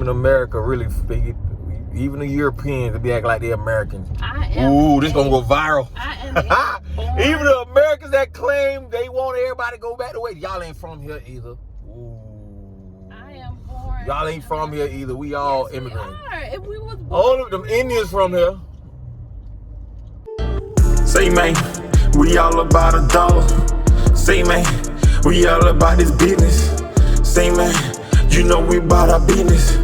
even America really, even the Europeans, be acting like they're Americans. Ooh, this gonna go viral. Even the Americans that claim they want everybody to go back the way, y'all ain't from here either. Ooh. I am born. Y'all ain't from here either. We all immigrants. We are. If we was born, All of them Indians from here. Say man, we all about $1. Say man, we all about this business. Say man, you know we about our business.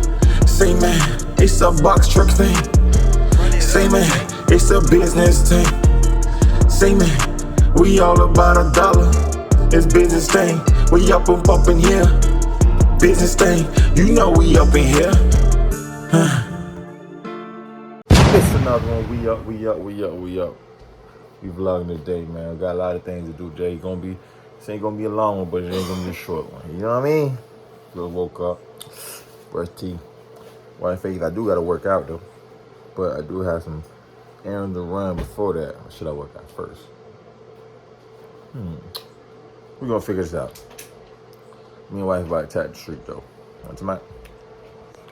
Say man, it's a box truck thing. Say man, it's a business thing. Say man, we all about $1. It's business thing. We up in here. Business thing. You know we up in here. It's another one. We up. We vlogging today, man. We got a lot of things to do today. This ain't gonna be a long one, but it ain't gonna be a short one. You know what I mean? Just woke up, brush teeth. Well, in fact, I do gotta work out though. But I do have some errands to run before that. Or should I work out first? We're gonna figure this out. Me and wife about to tap the street though. Tonight.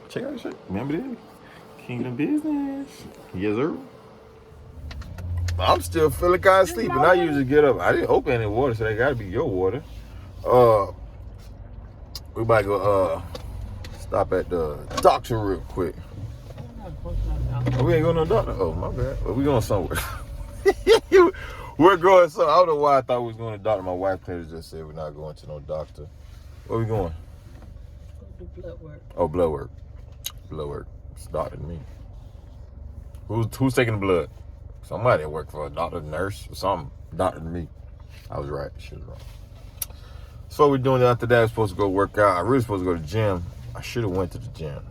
Check out the street. Remember this? Kingdom business. Yes, sir. I'm still feeling kind of sleepy. I usually get up. I didn't open any water, so that gotta be your water. We about to go stop at the doctor real quick. Oh, we ain't going to no doctor? Oh, my bad. Well, we going somewhere. We're going somewhere. I don't know why I thought we was going to the doctor. My wife clearly just said we're not going to no doctor. Where we going? do blood work. Oh, blood work. Blood work. It's a doctor to me. Who's taking the blood? Somebody that worked for a doctor, nurse, or something. Doctor to me. I was right. Shit was wrong. So what we're doing after that, I was supposed to go work out. I really supposed to go to the gym. I should have went to the gym.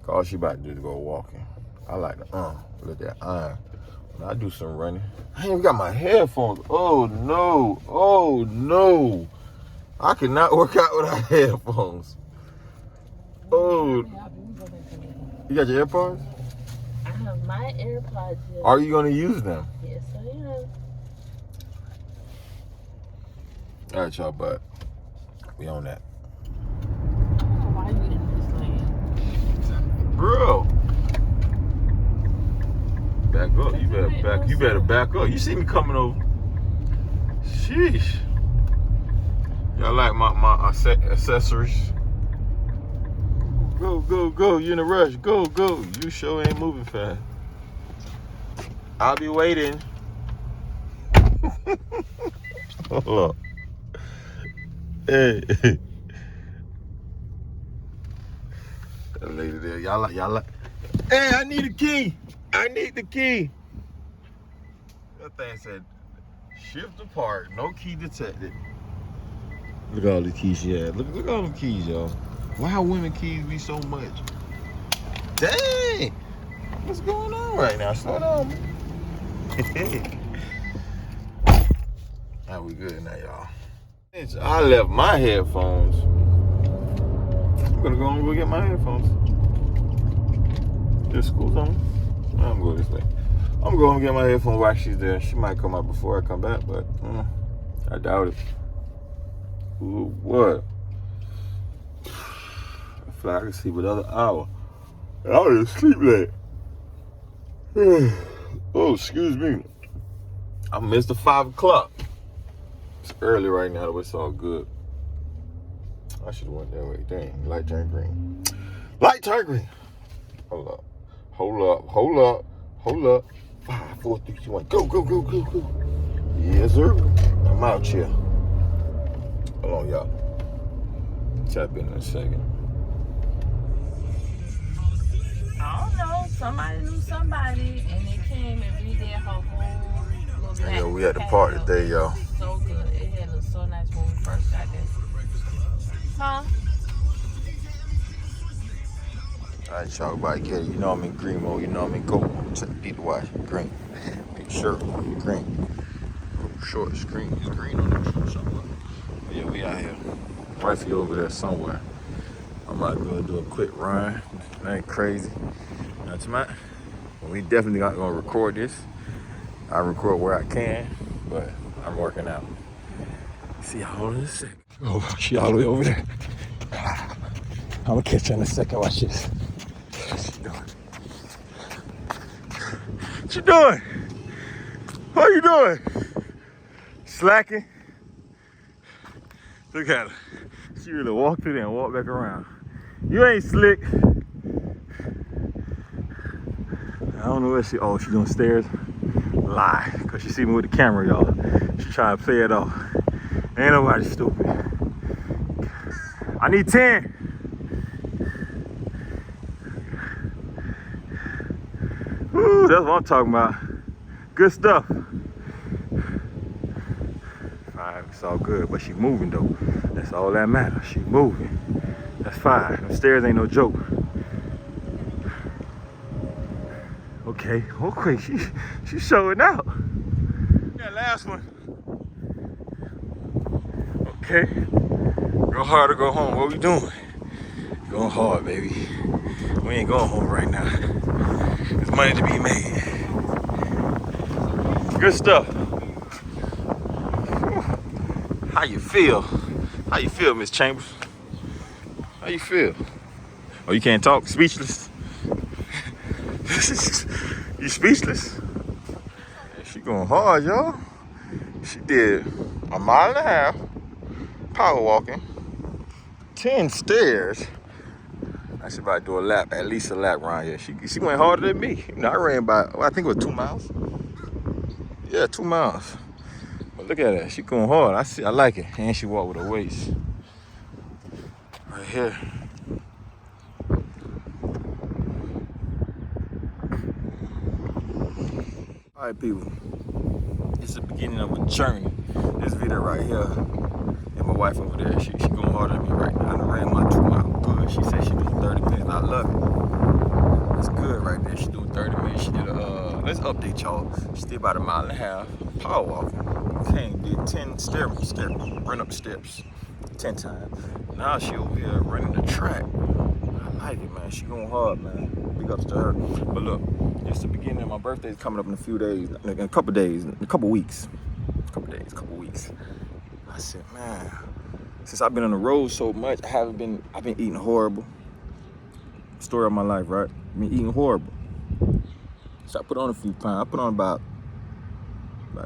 All she about to do is go walking. I like to look at iron. When I do some running. I ain't even got my headphones. Oh no. I cannot work out without headphones. Oh. You got your AirPods? I have my AirPods here. Are you gonna use them? Yes, I am. All right, y'all, but we on that. Why you in this lane? Girl. Back up. You better back up. You see me coming over. Sheesh. Y'all like my accessories? Go. You in a rush. Go. You sure ain't moving fast. I'll be waiting. Hold up. Hey. That lady there. Y'all like. Hey, I need a key. I need the key. That thing said, shift apart, no key detected. Look at all the keys she had. Look at all them keys, y'all. Why women keys be so much? Dang! What's going on right now? Slow down, man. Now we good now, y'all. I left my headphones. I'm gonna go and go get my headphones. This school's on. I'm going this way. I'm going to get my headphones while she's there. She might come out before I come back, but I doubt it. Ooh, what? I feel like I can sleep another hour. I didn't sleep late. Oh, excuse me. I missed the 5 o'clock. It's early right now, but it's all good. I should have went that way. Dang, light turned green. Light turned green. Hold up. 5, 4, 3, 2, 1. Go. Yes, sir. I'm out here. Hold on, y'all. Tap in a second. I don't know. Somebody knew somebody, and they came and redid her whole little black. Yeah, we at the park today, y'all. So good. It had looked so nice when we first got there. Huh? Alright, y'all, everybody get it. You know I'm in green mode. You know I'm in gold mode. Check the watch. Green. Big shirt. Green. Shorts. Green. It's green on the shorts somewhere. But yeah, we out here. Wifey over there somewhere. I'm about to go do a quick run. That ain't crazy. Now tonight, we definitely not gonna record this. I record where I can, but I'm working out. See y'all in a second. Oh, she all the way over there. I'm gonna catch her in a second. Watch this. What she doing? What you doing? What are you doing? Slacking? Look at her. She really walked through there and walked back around. You ain't slick. I don't know where she, oh, she doing stairs? Lie, cause she see me with the camera, y'all. She trying to play it off. Ain't nobody stupid. I need 10. Woo, that's what I'm talking about. Good stuff. 5, it's all good, but she moving though. That's all that matters. She moving. That's 5. Them stairs ain't no joke. Okay, she's showing out. That last one. Okay. Go hard or go home. What we doing? Going hard, baby. We ain't going home right now. There's money to be made. Good stuff. How you feel? How you feel, Miss Chambers? How you feel? Oh, you can't talk? Speechless? You speechless? She going hard, y'all. She did 1.5 miles, power walking, 10 stairs. I should about do a lap, at least a lap around here. She went harder than me. You know, I ran by, well, I think it was 2 miles. Yeah, 2 miles. But look at her, she going hard. I like it. And she walked with her weights. Right here. All right, people. This is the beginning of a journey. This video right here, and my wife over there, she going harder than me right now. I done ran my 2 miles. Good. She said she doing 30 minutes. I love it. That's good right there. She doing 30 minutes. She did let's update y'all. She did about 1.5 miles, power walking. Came, did 10 steps, run up the steps 10 times. Now she over here running the track. I like it, man. She going hard, man. Big ups to her. But look, it's the beginning of my birthday. Is coming up in a few days, in a couple days, a couple weeks. I said, man, since I've been on the road so much, I've been eating horrible. Story of my life, right? I've been eating horrible. So I put on a few pounds. I put on about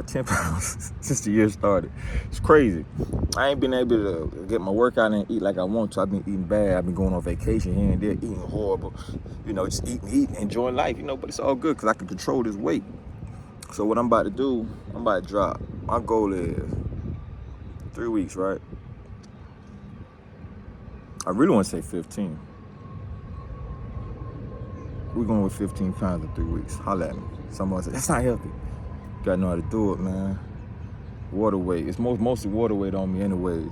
10 pounds since the year started. It's crazy. I ain't been able to get my workout and eat like I want to. I've been eating bad. I've been going on vacation here and there, eating horrible. You know, just eating, enjoying life, you know, but it's all good because I can control this weight. So what I'm about to do, I'm about to drop. My goal is 3 weeks, right? I really want to say 15. We're going with 15 pounds in 3 weeks. Holla at me. Someone said, that's not healthy. You gotta know how to do it, man. Water weight. It's mostly water weight on me anyways.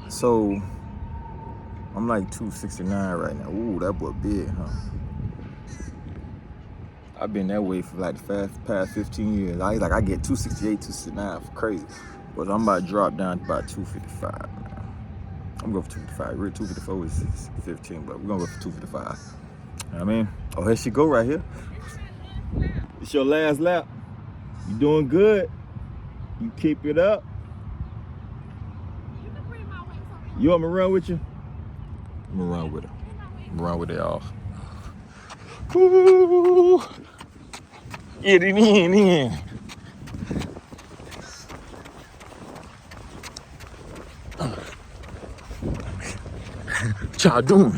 So, I'm like 269 right now. Ooh, that boy big, huh? I've been that way for like the past 15 years. I get 268, 269 for crazy. But I'm about to drop down to about 255, man. I'm going for 255. Really, 254 is 15, but we're gonna go for 255. You know what I mean? Oh, here she go right here. It's your last lap. You doing good. You keep it up. You want me to run with you? I'm gonna run with her. I'm gonna run with it off. Ooh. Get it in. What y'all doing?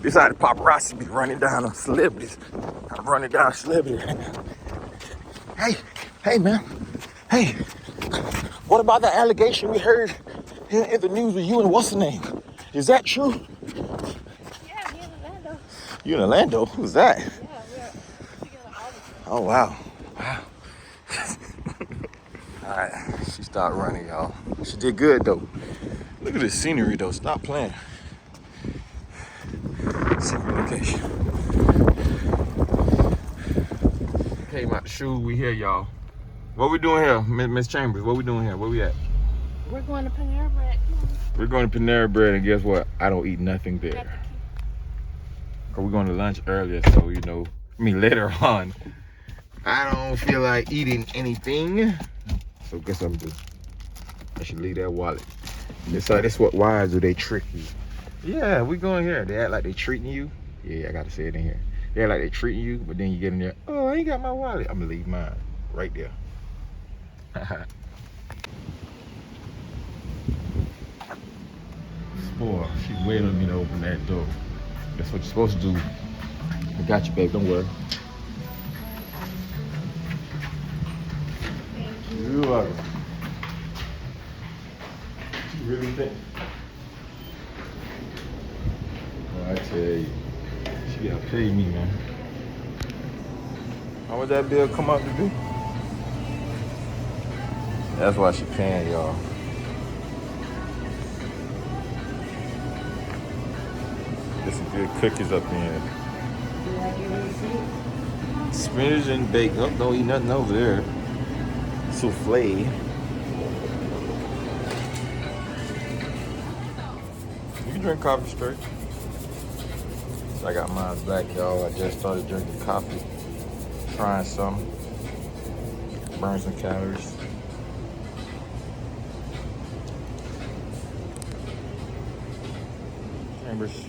This how the paparazzi be running down on celebrities. I'm running down celebrities right now. Hey, man. Hey, what about the allegation we heard in the news with you and what's the name? Is that true? Yeah, me in Orlando. You in Orlando? Who's that? Yeah, we're together all the time. Oh, wow. All right, she started running, y'all. She did good, though. Look at this scenery, though. Stop playing. Secret location. Came out the shoes. We here, y'all. What we doing here, Miss Chambers? What we doing here? Where we at? We're going to Panera Bread. We're going to Panera Bread, and guess what? I don't eat nothing there. Cause we're going to lunch earlier, so you know, later on, I don't feel like eating anything. So guess what I'm doing? I should leave that wallet It's like that's what wives do. They trick you. Yeah, we going here. They act like they treating you. Yeah, I gotta say it in here. They act like they treating you, but then you get in there. Oh, I ain't got my wallet. I'm gonna leave mine right there. Boy, she waiting on me to open that door. That's what you're supposed to do. I got you, babe. Don't worry. You're welcome. You really think? I tell you, she gotta pay me, man. How much that bill come out to be? That's why she paying y'all. There's some good cookies up in here. Spinach and bacon. Oh, don't eat nothing over there. Souffle. You can drink coffee straight. I got mine black, y'all. I just started drinking coffee. Trying some. Burn some calories. Chambers.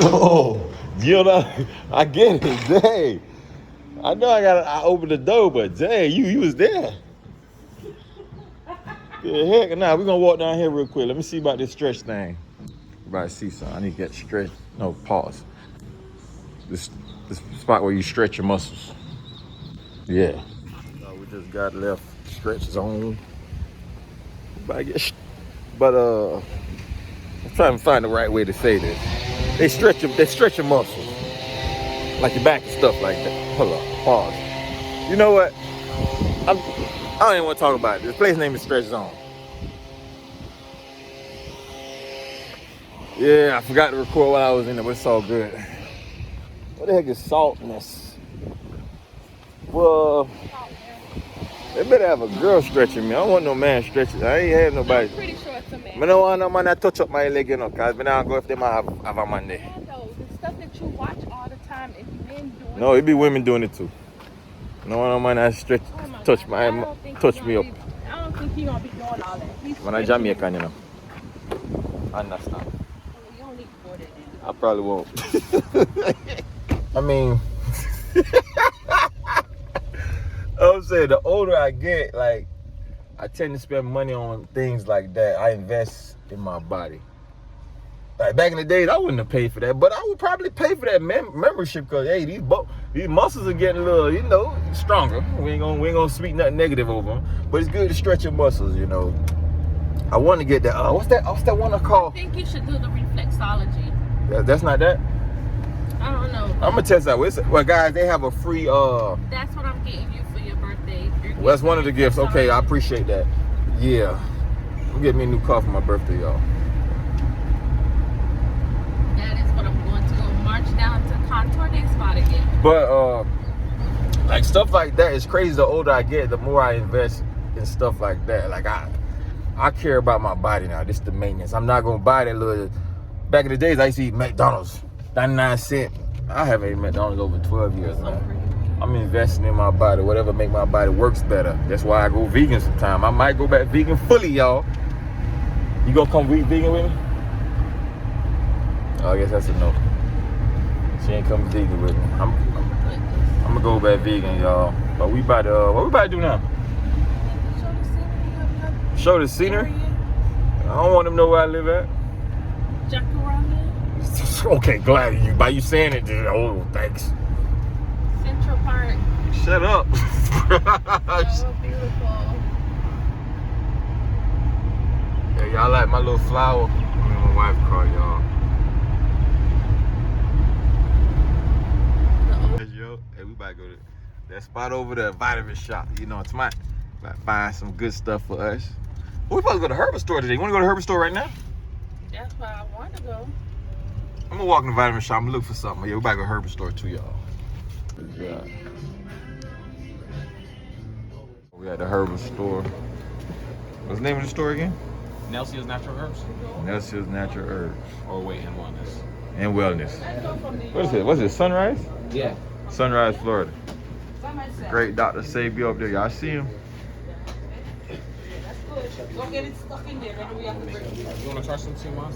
Oh, you know, I get it, dang. I know I opened the door, but dang, you was there. The heck, nah, we're gonna walk down here real quick. Let me see about this stretch thing. Everybody see something. I need to get stretched. No, pause. This spot where you stretch your muscles. Yeah. We just got left stretch zone. But I'm trying to find the right way to say this. They stretch your muscles. Like your back and stuff like that. Hold on, pause. You know what? I don't even want to talk about it. The place name is Stretch Zone. Yeah, I forgot to record while I was in there, but it's all good. What the heck is saltness? Well, they better have a girl stretching me. I don't want no man stretching. I ain't had nobody. I'm pretty sure it's a man. I don't want no man that touch up my leg, you know, because I don't go if they might have a man there. No, the stuff that you watch all the time is men doing. No, it be women doing it too. No man that stretch, touch me up. I don't think he gonna be doing all that. He's When I Jamaican, you know. I understand. You don't need more than that. I probably won't. I mean, I'm saying the older I get, like, I tend to spend money on things like that. I invest in my body. Like back in the days, I wouldn't have paid for that, but I would probably pay for that membership because hey, these muscles are getting a little, you know, stronger. We ain't gonna speak nothing negative over them, but it's good to stretch your muscles, you know. I want to get that. What's that one I call? I think you should do the reflexology. That's not that. I don't know. I'm gonna test out. Well, guys, they have a free. That's what I'm getting you for your birthday. Well, that's one of the gifts. Okay, I appreciate that. Yeah, I'm getting me a new car for my birthday, y'all. That is what I'm going to go march down to Contour Day spot again. But like stuff like that is crazy. The older I get, the more I invest in stuff like that. Like I care about my body now. This is the maintenance. I'm not gonna buy that little. Back in the days, I used to eat McDonald's, 99 cents. I haven't eaten McDonald's over 12 years now. I'm investing in my body, whatever make my body works better. That's why I go vegan sometime. I might go back vegan fully, y'all. You gonna come vegan with me? Oh, I guess that's a no. She ain't coming vegan with me. I'm gonna go back vegan, y'all. But we about to, what we about to do now? Show the scenery? I don't want them to know where I live at. Jacaranda. Okay, glad you, by you saying it, oh, thanks. Central Park. Shut up. So beautiful. Yeah, y'all like my little flower? My wife called y'all. Yo, hey, we about to go to that spot over there, vitamin shop. You know, it's mine. About to find some good stuff for us. We supposed to go to Herbal Store today. You want to go to Herbal Store right now? That's where I want to go. I'm gonna walk in the vitamin shop and look for something. Yeah, we about to go to Herbal Store too, y'all. Yeah. We at the Herbal Store. What's the name of the store again? Nelson's Natural Herbs? Nelson's Natural Herbs. Or wait, and wellness. And wellness. What is it? What's it? Sunrise? Yeah. Sunrise, Florida. Great Dr. Sabio up there. Y'all see him? Don't get it stuck in there. Then we have to break it. You want to try some sea moss?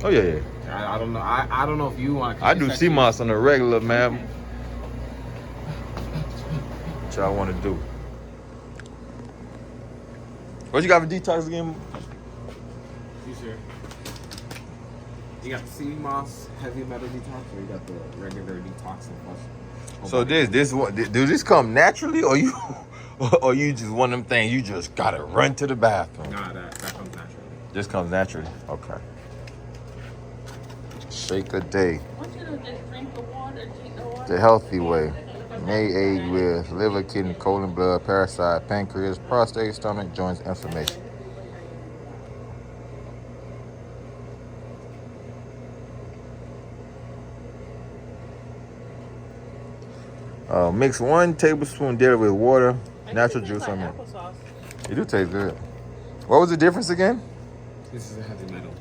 Oh yeah. I don't know. I don't know if you want. I do sea moss on the regular, man. What y'all want to do? What you got for detox again? You sure? You got the sea moss heavy metal detox, or you got the regular detox and plus? So this what? Do this come naturally, or you, or you just one of them things you just gotta run to the bathroom? Nah, that comes naturally. This comes naturally. Okay. Shake a day. I want you to just drink the water, drink the water. The healthy way. May aid with liver, kidney, colon, blood, parasite, pancreas, prostate, stomach, joints, inflammation. Mix 1 tablespoon daily with water, natural juice on it. Applesauce. It do taste good. What was the difference again? This is a heavy metal.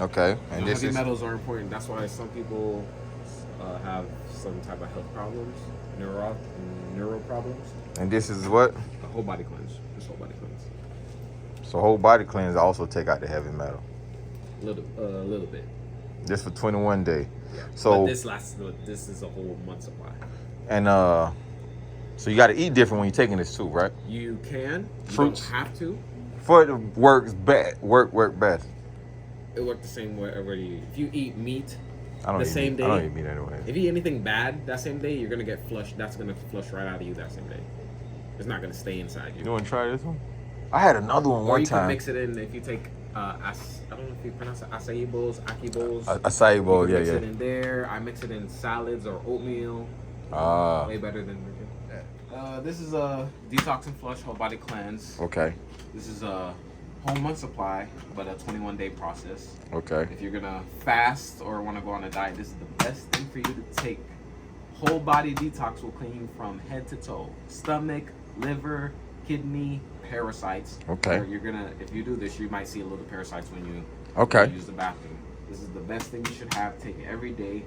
Okay, and this heavy is metals are important. That's why some people have some type of health problems, neuro problems. and this is what? A whole body cleanse. Just whole body cleanse. So whole body cleanse also take out the heavy metal. A little bit. This for 21 day. Yeah. So but this is a whole month supply. and so you got to eat different when you're taking this too, right? You can. You Fruits. don't have to. For it works best. Work best. It worked the same way already. If you eat meat I don't the eat same meat. day, I don't eat meat anyway. if you eat anything bad that same day, you're gonna get flushed. That's gonna flush right out of you that same day. It's not gonna stay inside you. You want to try this one? I had another one Or one you time. can mix it in if you take I don't know if you pronounce it acai bowls, aki bowls. Acai bowl, You yeah, can mix yeah. it in there. I mix it in salads or oatmeal. Ah, Way better than this is a detox and flush whole body cleanse. okay, This is a whole month supply, but a 21-day process. okay. If you're gonna fast or want to go on a diet, this is the best thing for you to take. Whole body detox will clean you from head to toe, stomach, liver, kidney, parasites. Okay. Or you're gonna, if you do this, you might see a little parasites when you Okay. use the bathroom. This is the best thing you should have. Take it every day,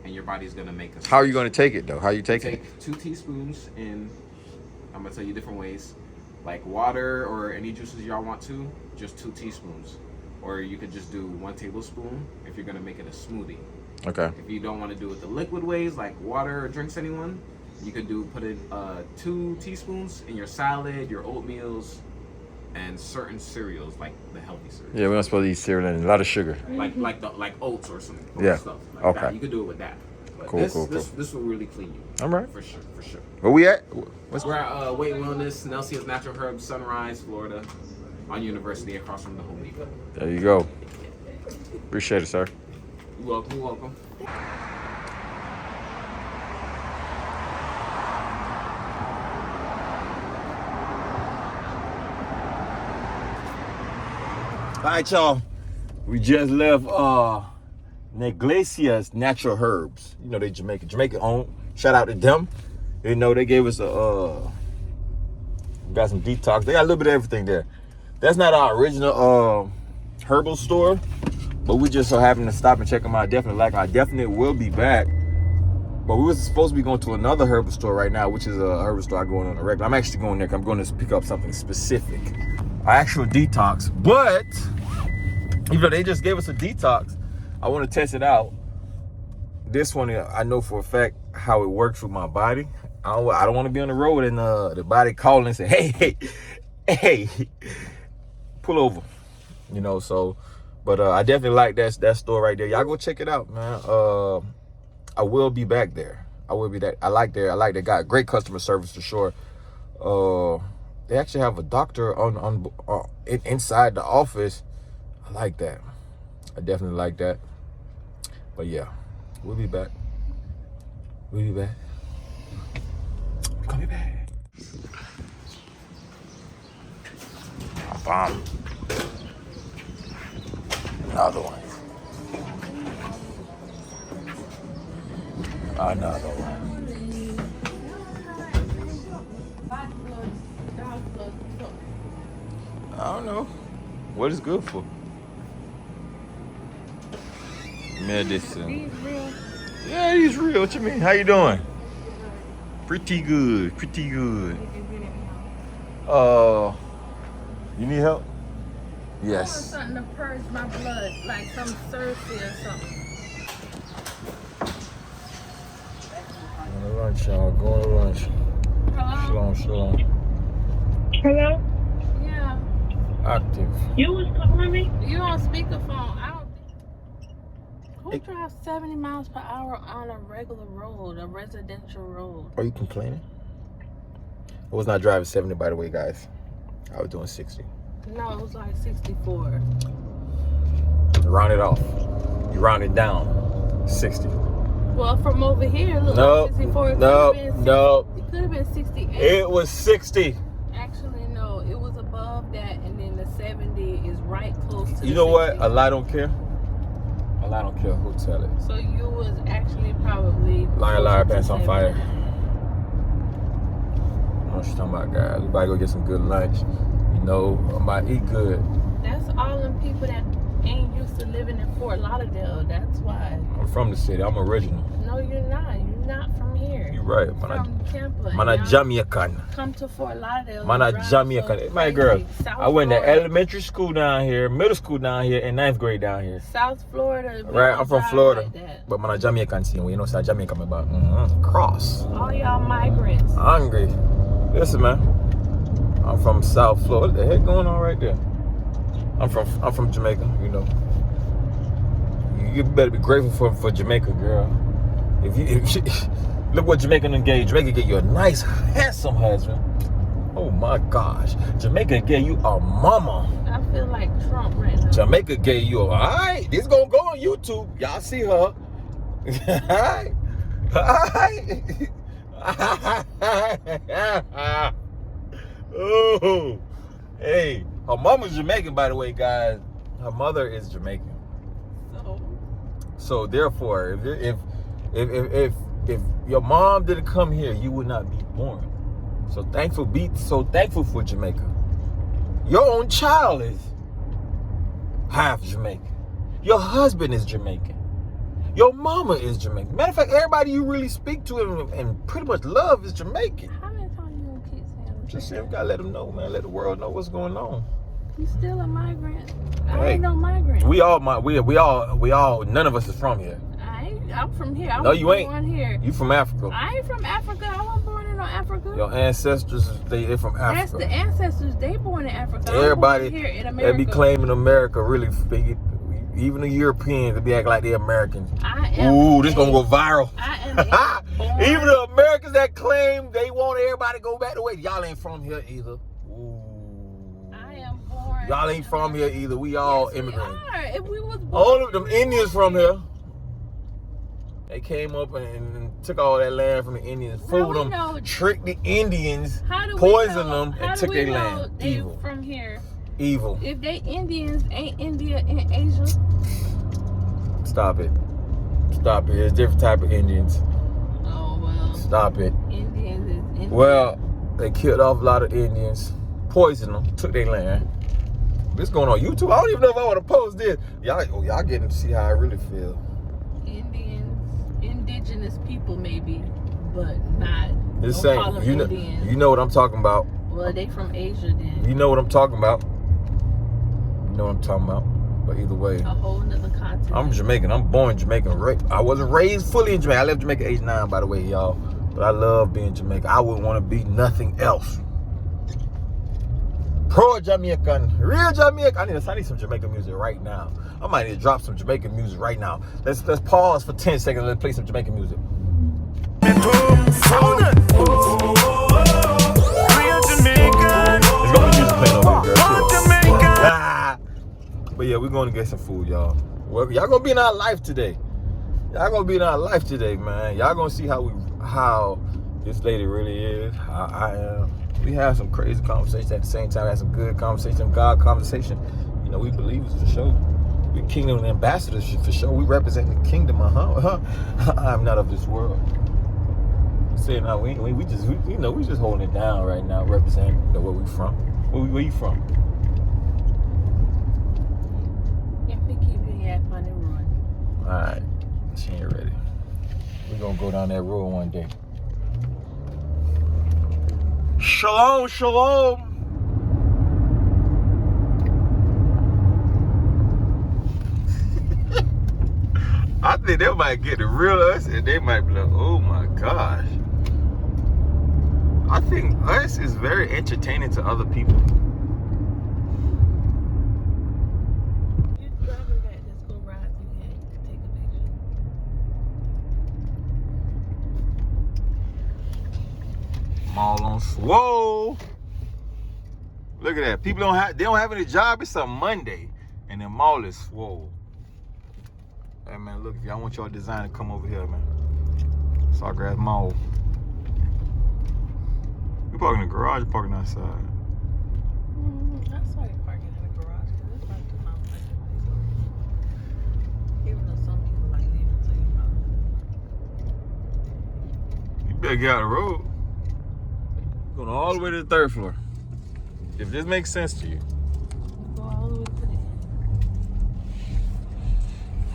and your body's gonna make a. How are you going to take it though? How you taking it? Take 2 teaspoons in. I'm gonna tell you different ways, like water or any juices y'all want to. Just 2 teaspoons, or you could just do 1 tablespoon if you're gonna make it a smoothie. Okay. If you don't want to do it the liquid ways, like water or drinks anyone, you could put in 2 teaspoons in your salad, your oatmeals, and certain cereals like the healthy cereals. Yeah, we're not supposed to eat cereal and a lot of sugar. Like oats or something. Yeah. Stuff like Okay. that. You could do it with that. But Cool, cool. This will really clean you. All right. For sure. Where we at? What's We're at Weight Wellness, Nelson's Natural Herbs, Sunrise, Florida, on University across from the Home Depot. There you go. Appreciate it, sir. You're welcome. You're welcome. All right, y'all. We just left Neglesia's Natural Herbs. You know they Jamaica owned. Shout out to them. You know they gave us got some detox. They got a little bit of everything there. That's not our original herbal store, but we just so happen to stop and check them out. I definitely will be back. But we was supposed to be going to another herbal store right now, which is a herbal store I go on a regular. I'm actually going there 'cause I'm going to pick up something specific. Actual detox, but even though they just gave us a detox, I want to test it out. This one, I know for a fact how it works with my body. I don't want to be on the road and the body calling and say, hey, pull over, you know. So, but I definitely like that store right there. Y'all go check it out, man. I will be back there. I like they got great customer service for sure. They actually have a doctor inside the office. I like that. I definitely like that. But yeah, we'll be back. We're coming back. Bomb. Another one. Another one. I don't know. What is good for? Medicine. Yeah, he's real. What you mean? How you doing? Pretty good. Pretty good. Did you get it now? You need help? I want Yes. something to purge my blood, like some Cersei or something. Going to lunch, y'all. Going to lunch. Hello? Shalom. Hello? Yeah. Active. You was calling me? You on speakerphone. I don't think. Who drives 70 miles per hour on a regular road, a residential road? Are you complaining? I was not driving 70, by the way, guys. I was doing 60. No, it was like 64. Round it off. You round it down. 60. Well, from over here, it looked Nope. like 64. It Nope. could have been Nope. It could have been 68. It was 60. Actually, no. It was above that, and then the 70 is right close to You the know what? 60. A lie don't care. A lie don't care who tell it. So you was actually probably... Liar, liar, pants on 70. fire. I know what she's talking about, guys. We about to go get some good lunch. You know, I might eat good. That's all them people that ain't used to living in Fort Lauderdale. That's why. I'm from the city. I'm original. No, you're not. You're not from here. You're right. From Tampa. Man, a Y'all Jamaican. Come to Fort Lauderdale. Man, and a drive Jamaican. so My crazy. girl, South I went to Florida. elementary school down here, middle school down here, and 9th grade down here. South Florida. we Right, don't I'm from drive Florida. like that. But man, a Jamaican scene. You know, say Jamaican about cross. All y'all migrants. Hungry. Listen, man. I'm from South Florida. What the heck going on right there? I'm from Jamaica, you know. You better be grateful for Jamaica, girl. If look what Jamaica engaged. Jamaica get you a nice, handsome husband. Oh my gosh. Jamaica gave you a mama. I feel like Trump right now. Jamaica gave you alright. This gonna go on YouTube. Y'all see her. Alright. Alright. Oh, hey, her mama's Jamaican, by the way, guys. Her mother is Jamaican. So therefore, if your mom didn't come here, you would not be born. So thankful for Jamaica. Your own child is half Jamaican. Your husband is Jamaican. Your mama is Jamaican. Matter of fact, everybody you really speak to and pretty much love is Jamaican. How many times you gonna keep saying Just saying, we gotta let them know, man. Let the world know what's going on. you still a migrant? I Hey, ain't no migrant. We all, none of us is from here. I'm from here. I No, was you ain't. born here. You from Africa. I ain't from Africa. I wasn't born in no Africa. Your ancestors, they're from Africa. That's the ancestors. They born in Africa. Everybody, I'm born here in they America. be claiming America really big. Even the Europeans, they be acting like they're Americans. I am. Ooh, this gonna go viral. I am. born, Even the Americans that claim they want everybody to go back the way, y'all ain't from here either. Ooh. I am born. Y'all ain't from here either. We all Yes, immigrants. We are. If we was born All of them Indians from here. They came up and took all that land from the Indians, How fooled we them, know- tricked the Indians, How do we poisoned know- them, how and do took we their know land. they Evil. from here. Evil. If they Indians, ain't India in Asia? Stop it. Stop it. There's different type of Indians. Oh well. Stop it. Indians is Indians. Well, they killed off a lot of Indians, poisoned them, took their land. This going on YouTube. I don't even know if I want to post this. Y'all getting to see how I really feel. Indigenous people maybe, but not. This don't call saying, them Indians. you know what I'm talking about. Well, they from Asia then. You know what I'm talking about. You know what I'm talking about. But either way, A whole nother continent. I'm Jamaican. I'm born Jamaican. I wasn't raised fully in Jamaica. I left Jamaica age 9, by the way, y'all. But I love being Jamaican. I wouldn't want to be nothing else. Pro Jamaican, real Jamaican. I need some Jamaican music right now. I might need to drop some Jamaican music right now. Let's pause for 10 seconds. Let's play some Jamaican music. Let's go with music playing over here, girl. But yeah, we're going to get some food, y'all. Well, y'all gonna be in our life today. Y'all gonna be in our life today, man. Y'all gonna see how this lady really is. How I am. We have some crazy conversations at the same time. Have some good conversation, God conversation. You know, we believers for sure. We kingdom ambassadors for sure. We represent the kingdom. I'm not of this world. Saying now, we just holding it down right now, representing where we from. Where you from? If we keep your yak on the road. All right, she ain't ready. We gonna go down that road one day. Shalom, shalom. I think they might get the real us and they might be like, oh my gosh. I think us is very entertaining to other people. You're driving back. Let's go ride. You can take a picture. Mall on swole. Look at that. People they don't have any job. It's a Monday, and the mall is swole. Hey man, look, if y'all want y'all design to come over here, man. Sawgrass Mall. We parking in the garage, parking outside. I saw you parking in the garage because it's not too much. Even though some people like to even tell you about it. You better get out of the road. Going all the way to the 3rd floor. If this makes sense to you. Go all the way to the end.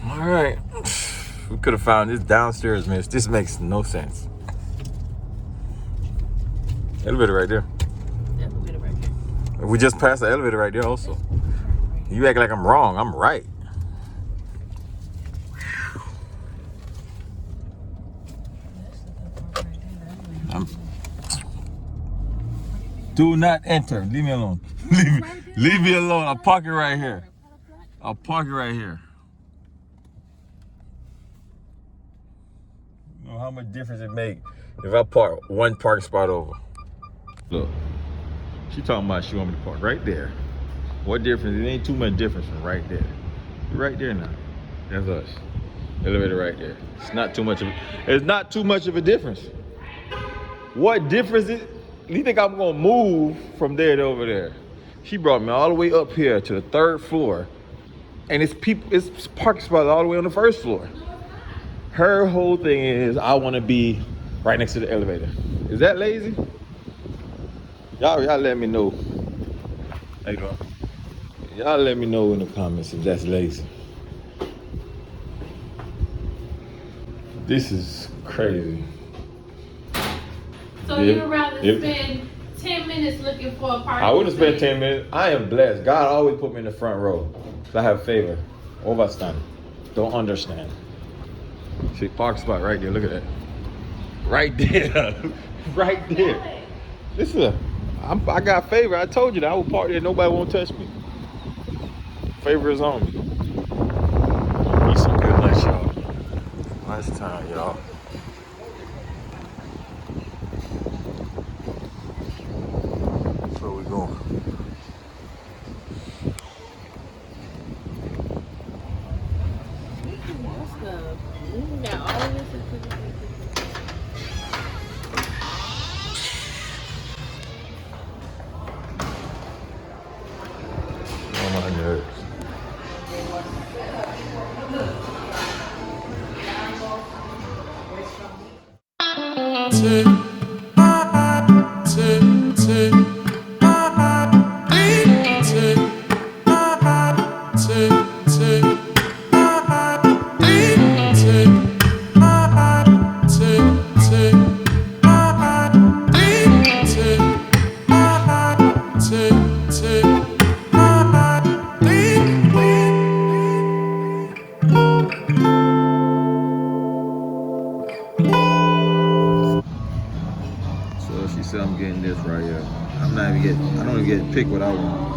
All right. We could have found this downstairs, man. This makes no sense. Elevator right there. The elevator right there. We just passed the elevator right there also. You act like I'm wrong. I'm right. Do not enter. Leave me alone. Leave me alone. I'll park it right here. I'll park it right here. You know how much difference it make if I park one parking spot over? Look, she talking about she want me to park right there. What difference? It ain't too much difference from right there. You're right there now. That's us. Elevator right there. It's not too much of a difference. What difference is? You think I'm gonna move from there to over there? She brought me all the way up here to the 3rd floor, and it's parking spots all the way on the 1st floor. Her whole thing is I want to be right next to the elevator. Is that lazy? Y'all let me know. How you doing? Y'all let me know in the comments if that's lazy. This is crazy. So you'd rather spend 10 minutes looking for a parking I wouldn't spend space? 10 minutes. I am blessed. God always put me in the front row. So I have favor. Overstand. Don't understand. See, park spot right there. Look at that. Right there. Right there. Listen, I got favor. I told you that I would park there. Nobody won't touch me. Favor is on me. Eat some good lunch, y'all. Lunchtime, y'all. That's where we going. What's the... We got all of this. Oh my nerves. So she said I'm getting this right here. I don't even get to pick what I want.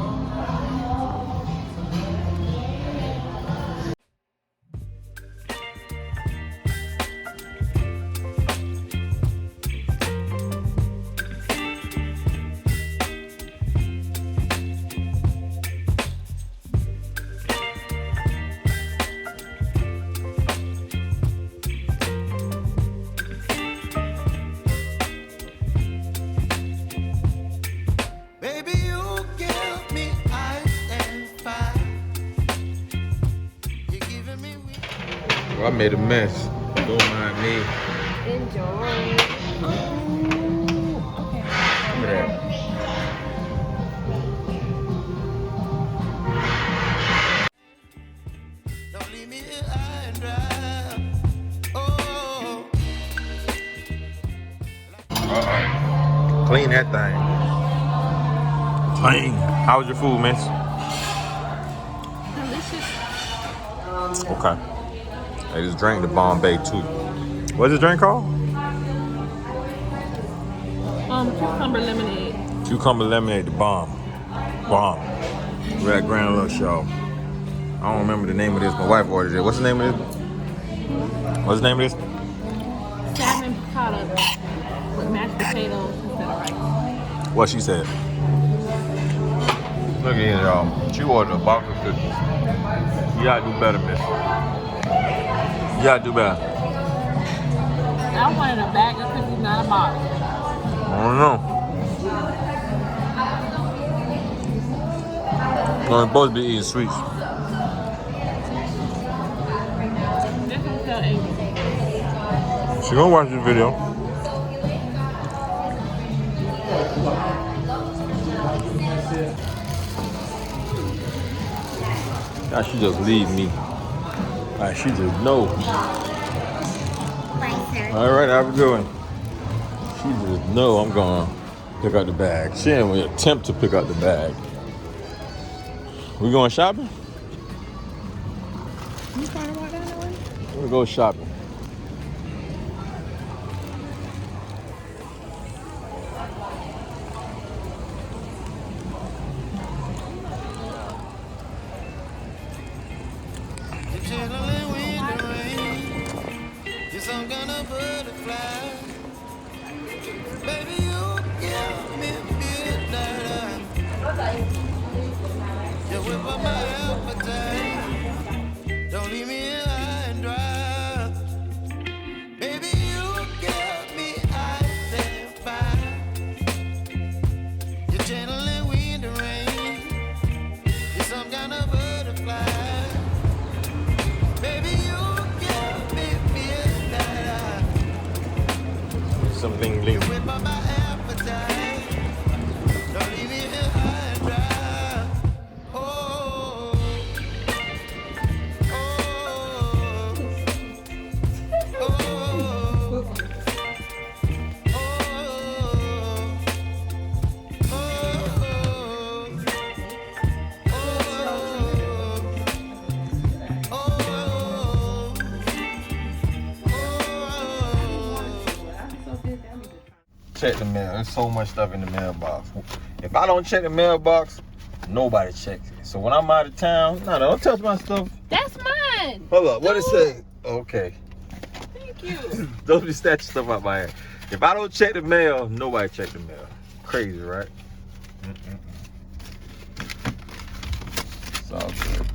I made a mess. Don't mind me. Enjoy. Okay. Look at that. Don't leave me here high and dry. Oh. Clean that thing. Clean. How was your food, miss? Delicious. Okay. Hey, this drink the Bombay too. What's this drink called? Cucumber lemonade. Cucumber lemonade, the bomb. Bomb. We're at Grand Lux, y'all. I don't remember the name of this. My wife ordered it. What's the name of this? What's the name of this? Salmon piccata with mashed potatoes instead of rice. What she said. Look at here, y'all. She ordered a box of cookies. You gotta do better, miss. You gotta do better. I wanted a bag of cookies, not a box. I don't know. We're supposed to be eating sweets. This one tell Amy. She gonna watch this video. Now she just leave me. Like she just knows. All right, have a good one. She just know I'm gonna pick out the bag. She didn't even attempt to pick out the bag. We going shopping? You trying to walk down that way? We'll go shopping. You're channeling wind and rain. You're some kind of butterfly. Baby, you give me midnight. You whip up my appetite. Don't leave me high and dry. Baby, you give me ice and fire. You're channeling wind and rain. You're some kind of butterfly. Baby, you give me midnight. Something leave. Whip up my appetite. Don't leave me here high and dry. Oh, oh, oh, Check the mail. There's so much stuff in the mailbox. If I don't check the mailbox, nobody checks it. So when I'm out of town, no, don't touch my stuff. That's mine. Hold up, what it say? Okay. Thank you. Don't be snatching stuff out my hand. If I don't check the mail, nobody check the mail. Crazy, right? It's all good.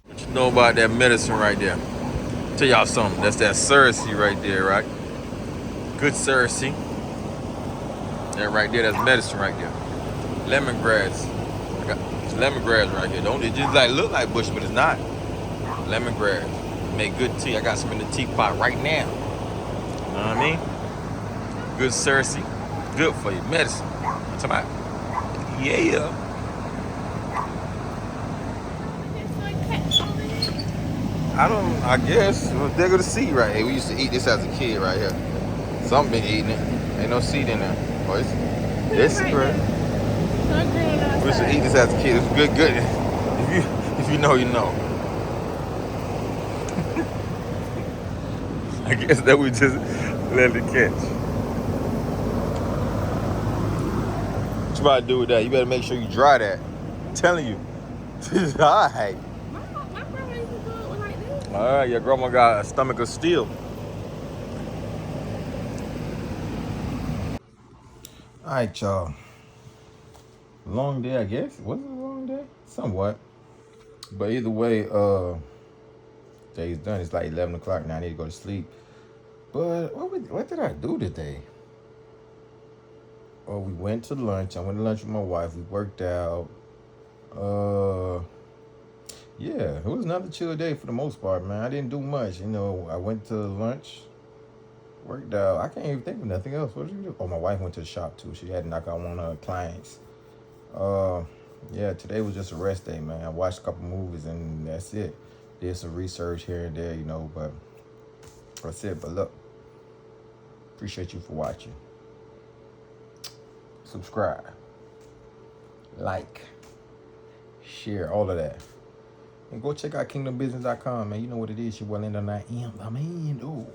What you know about that medicine right there? Tell y'all something. That's that Cersei right there, right? Good Cersei. That right there, that's medicine right there. Lemongrass. I got it's lemongrass right here. Don't it just like look like bush, but it's not. Lemongrass. Make good tea. I got some in the teapot right now. You know what I mean? Good Cersei. Good for you. Medicine. I'm talking about. Yeah. I guess. They're gonna see right here. We used to eat this as a kid right here. Some been eating it. Ain't no seed in there. Oh, it's great. We used to eat this as a kid. It's good. If you know, you know. I guess that we just let it catch. What you about to do with that? You better make sure you dry that. I'm telling you. All right. My grandma used to do it like this. All right, your grandma got a stomach of steel. All right, y'all. Long day, I guess. Was it a long day? Somewhat. But either way, day's done. It's like 11 o'clock now. I need to go to sleep. But what did I do today? Oh, we went to lunch. I went to lunch with my wife. We worked out. Yeah, it was another chill day for the most part, man. I didn't do much. You know, I went to lunch, worked out. I can't even think of nothing else. What did you do? Oh, my wife went to the shop too. She had to knock out one of her clients. Yeah, today was just a rest day, man. I watched a couple movies and that's it. Did some research here and there, you know, but that's it. But look, appreciate you for watching. Subscribe. like, share, all of that. And go check out kingdombusiness.com, man. You know what it is. Your boy Landon, I am the man, though.